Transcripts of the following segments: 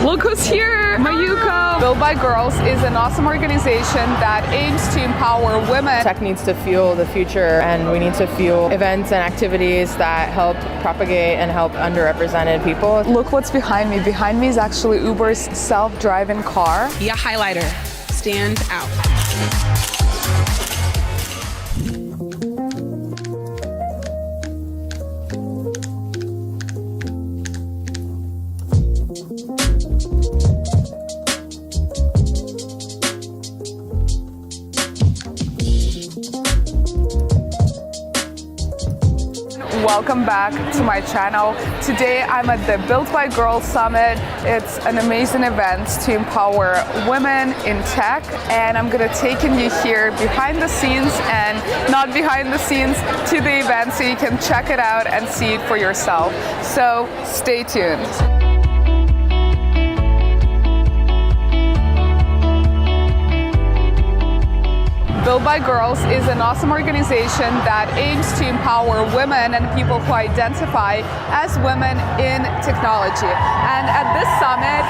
Look who's here, Mayuko. Built by Girls is an awesome organization that aims to empower women. Tech needs to fuel the future, and we need to fuel events and activities that help propagate and help underrepresented people. Look what's behind me. Behind me is actually Uber's self-driving car. Be a highlighter. Stand out. Welcome back to my channel. Today I'm at the Built by Girls Summit. It's an amazing event to empower women in tech, and I'm gonna take you here behind the scenes and not behind the scenes to the event so you can check it out and see it for yourself. So stay tuned. Built by Girls is an awesome organization that aims to empower women and people who identify as women in technology. And at this summit,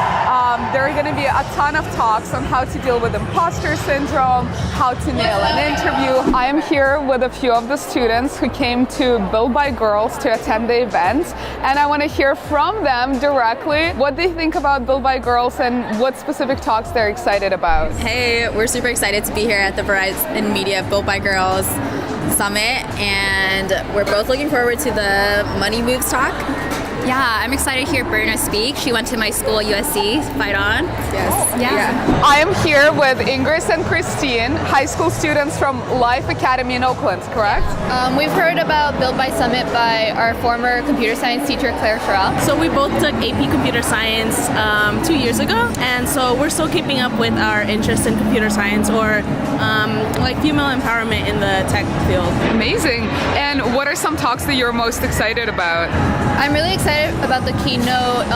there are going to be a ton of talks on how to deal with imposter syndrome, how to nail an interview. I am here with a few of the students who came to Built by Girls to attend the event, and I want to hear from them directly what they think about Built by Girls and what specific talks they're excited about. Hey, we're super excited to be here at the Verizon Media Built by Girls Summit, and we're both looking forward to the Money Moves talk. Yeah, I'm excited to hear Berna speak. She went to my school, USC. Fight on. Yes. Yeah. I am here with Ingrid and Christine, high school students from Life Academy in Oakland, correct? We've heard about Built by Summit by our former computer science teacher, Claire Farrell. So we both took AP Computer Science 2 years ago, and so we're still keeping up with our interest in computer science or like female empowerment in the tech field. Amazing. And what are some talks that you're most excited about? I'm really excited about the keynote,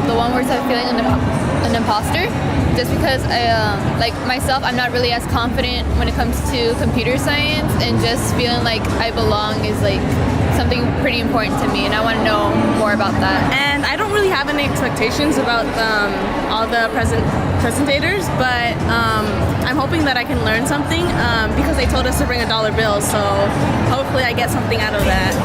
the one where it's feeling an imposter, just because like myself, I'm not really as confident when it comes to computer science, and just feeling like I belong is like something pretty important to me, and I want to know more about that. And I don't really have any expectations about all the presentators, but I'm hoping that I can learn something because they told us to bring a dollar bill, so hopefully I get something out of that.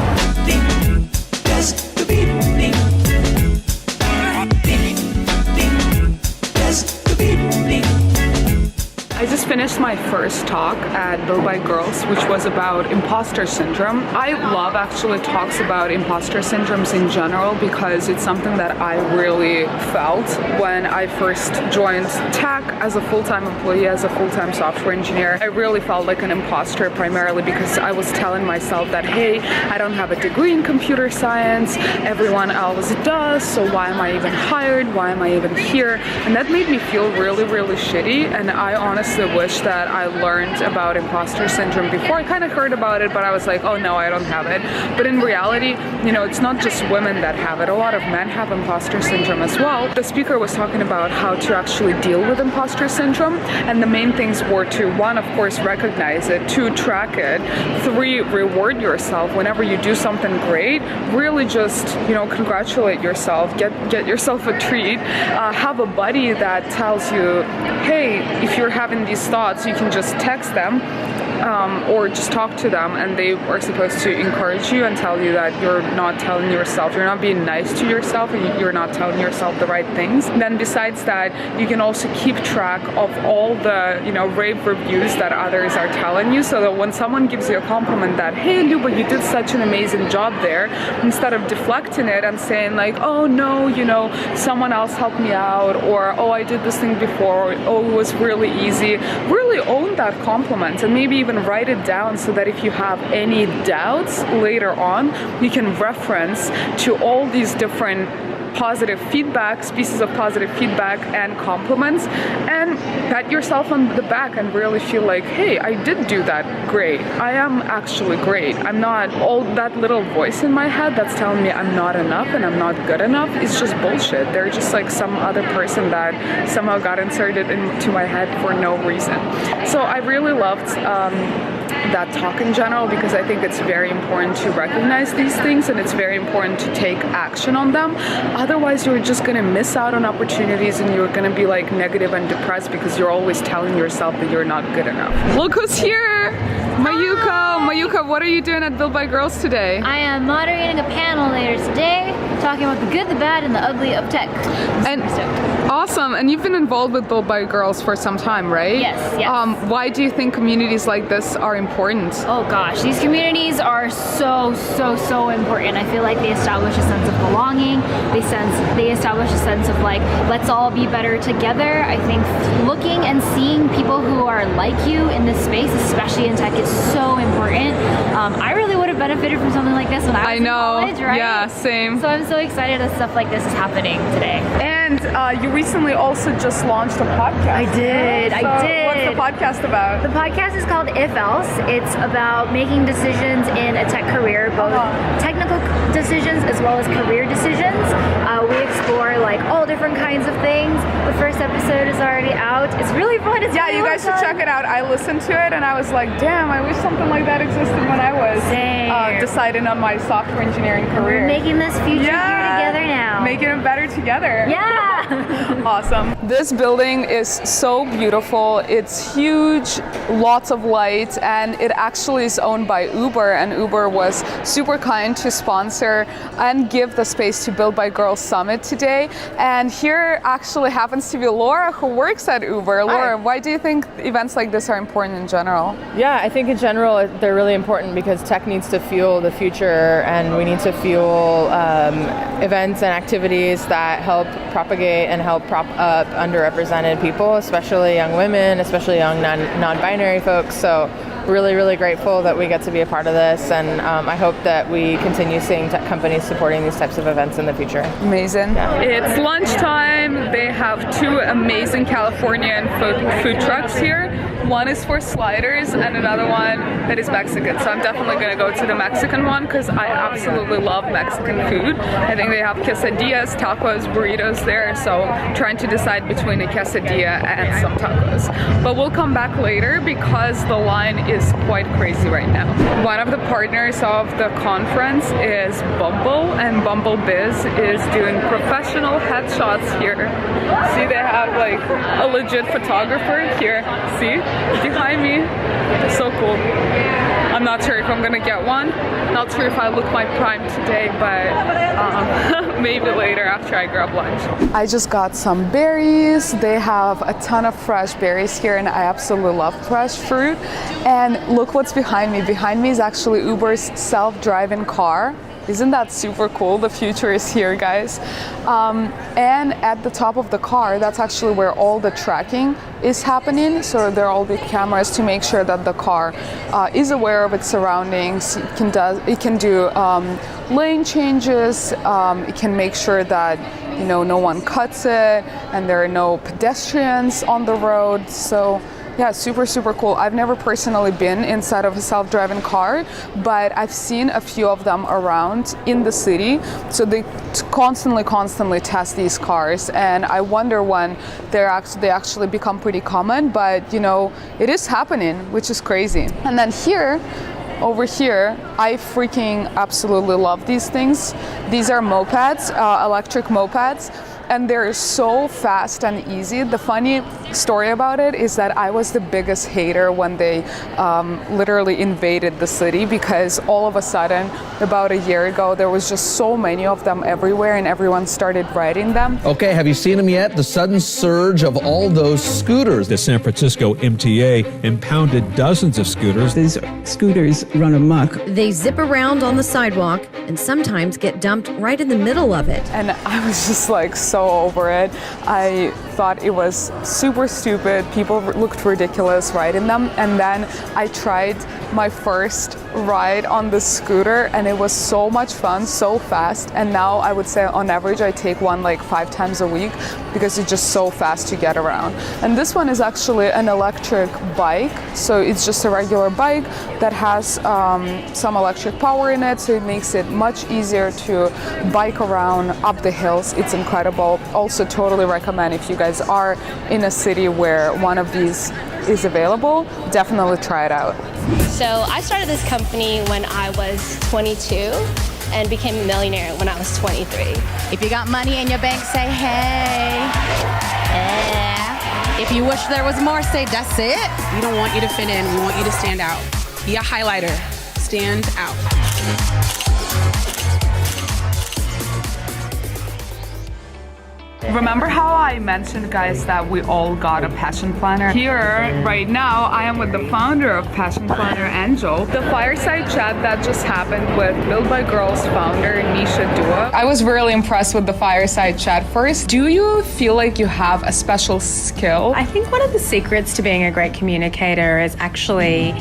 I just finished my first talk at Built by Girls, which was about imposter syndrome. I love actually talks about imposter syndromes in general because it's something that I really felt when I first joined tech as a full-time employee, as a full-time software engineer. I really felt like an imposter primarily because I was telling myself that, hey, I don't have a degree in computer science, everyone else does, so why am I even hired? Why am I even here? And that made me feel really, really shitty, and I honestly wish that I learned about imposter syndrome before. I kind of heard about it, but I was like, oh no, I don't have it. But in reality, you know, it's not just women that have it. A lot of men have imposter syndrome as well. The speaker was talking about how to actually deal with imposter syndrome, and the main things were to, one, of course, recognize it, two, track it, three, reward yourself whenever you do something great. Really just, you know, congratulate yourself, get yourself a treat, have a buddy that tells you, hey, if you're having these thoughts, you can just text them or just talk to them, and they are supposed to encourage you and tell you that you're not telling yourself, you're not being nice to yourself, and you're not telling yourself the right things. Then besides that, you can also keep track of all the, you know, rave reviews that others are telling you, so that when someone gives you a compliment that, hey Luba, you did such an amazing job there, instead of deflecting it and saying like, oh no, you know, someone else helped me out, or oh, I did this thing before, or oh, it was really easy, really own that compliment and maybe even write it down so that if you have any doubts later on, you can reference to all these different positive feedbacks, pieces of positive feedback and compliments, and pat yourself on the back and really feel like, hey, I did do that great. I am actually great. I'm not all that little voice in my head that's telling me I'm not enough and I'm not good enough. It's just bullshit. They're just like some other person that somehow got inserted into my head for no reason. So I really loved that talk in general, because I think it's very important to recognize these things and it's very important to take action on them. Otherwise, you're just going to miss out on opportunities and you're going to be like negative and depressed because you're always telling yourself that you're not good enough. Look who's here! Mayuka! Mayuka, what are you doing at Built by Girls today? I am moderating a panel later today talking about the good, the bad, and the ugly of tech. And awesome, and you've been involved with Built by Girls for some time, right? Yes. Why do you think communities like this are important? Oh gosh, these communities are so important. I feel like they establish a sense of belonging. They establish a sense of like, let's all be better together. I think looking and seeing people who are like you in this space, especially in tech, is so important. I really would have benefited from something like this when I was in college, right? Yeah, same. So I'm so excited that stuff like this is happening today. And you recently also just launched a podcast. I did. What's the podcast about? The podcast is called If Else. It's about making decisions in a tech career, both technical decisions as well as career decisions. We explore like all different kinds of things. The first episode is already out. It's really fun. It's really you guys should check it out. I listened to it and I was like, damn, I wish something like that existed when I was deciding on my software engineering career. We're making this future here together now. Making it better together. Yeah. Awesome. This building is so beautiful. It's huge, lots of light, and it actually is owned by Uber, and Uber was super kind to sponsor and give the space to Built by Girls Summit today. And here actually happens to be Laura, who works at Uber. Laura, why do you think events like this are important in general? Yeah, I think in general they're really important because tech needs to fuel the future, and we need to fuel events and activities that help propagate and help prop up underrepresented people, especially young women, especially young non-binary folks. So really grateful that we get to be a part of this, and I hope that we continue seeing tech companies supporting these types of events in the future. Amazing. Yeah. It's lunchtime. They have two amazing Californian food trucks here. One is for sliders and another one that is Mexican. So I'm definitely going to go to the Mexican one because I absolutely love Mexican food. I think they have quesadillas, tacos, burritos there. So trying to decide between a quesadilla and some tacos. But we'll come back later because the line is quite crazy right now. One of the partners of the conference is Bumble, and Bumble Biz is doing professional headshots here. See, they have like a legit photographer here. See? Behind me. So cool. I'm not sure if I'm gonna get one. Not sure if I look my prime today, but maybe later after I grab lunch. I just got some berries. They have a ton of fresh berries here, and I absolutely love fresh fruit. And look what's behind me. Behind me is actually Uber's self-driving car. Isn't that super cool? The future is here, guys. And at the top of the car, that's actually where all the tracking is happening. So there are all the cameras to make sure that the car is aware of its surroundings. It can do lane changes. It can make sure that no one cuts it, and there are no pedestrians on the road. So yeah, super cool. I've never personally been inside of a self-driving car, but I've seen a few of them around in the city. So they constantly test these cars, and I wonder when they actually become pretty common, but it is happening, which is crazy. And then over here, I freaking absolutely love these things. These are mopeds, electric mopeds. And they're so fast and easy. The funny story about it is that I was the biggest hater when they literally invaded the city, because all of a sudden, about a year ago, there was just so many of them everywhere and everyone started riding them. Okay, have you seen them yet? The sudden surge of all those scooters. The San Francisco MTA impounded dozens of scooters. These scooters run amok. They zip around on the sidewalk and sometimes get dumped right in the middle of it. And I was just like so over it. I thought it was super stupid. People looked ridiculous riding them. And then I tried my first ride on the scooter, and it was so much fun, so fast. And now I would say on average I take one like 5 times a week because it's just so fast to get around. And this one is actually an electric bike. So it's just a regular bike that has some electric power in it. So it makes it much easier to bike around up the hills. It's incredible. Also totally recommend if you guys are in a city where one of these is available, definitely try it out. So I started this company when I was 22 and became a millionaire when I was 23. If you got money in your bank, say hey. If you wish there was more, say that's it. We don't want you to fit in, we want you to stand out. Be a highlighter, stand out. Remember how I mentioned, guys, that we all got a passion planner? Here, right now, I am with the founder of Passion Planner, Angel. The fireside chat that just happened with Build by Girls founder, Nisha Dua. I was really impressed with the fireside chat. First, do you feel like you have a special skill? I think one of the secrets to being a great communicator is actually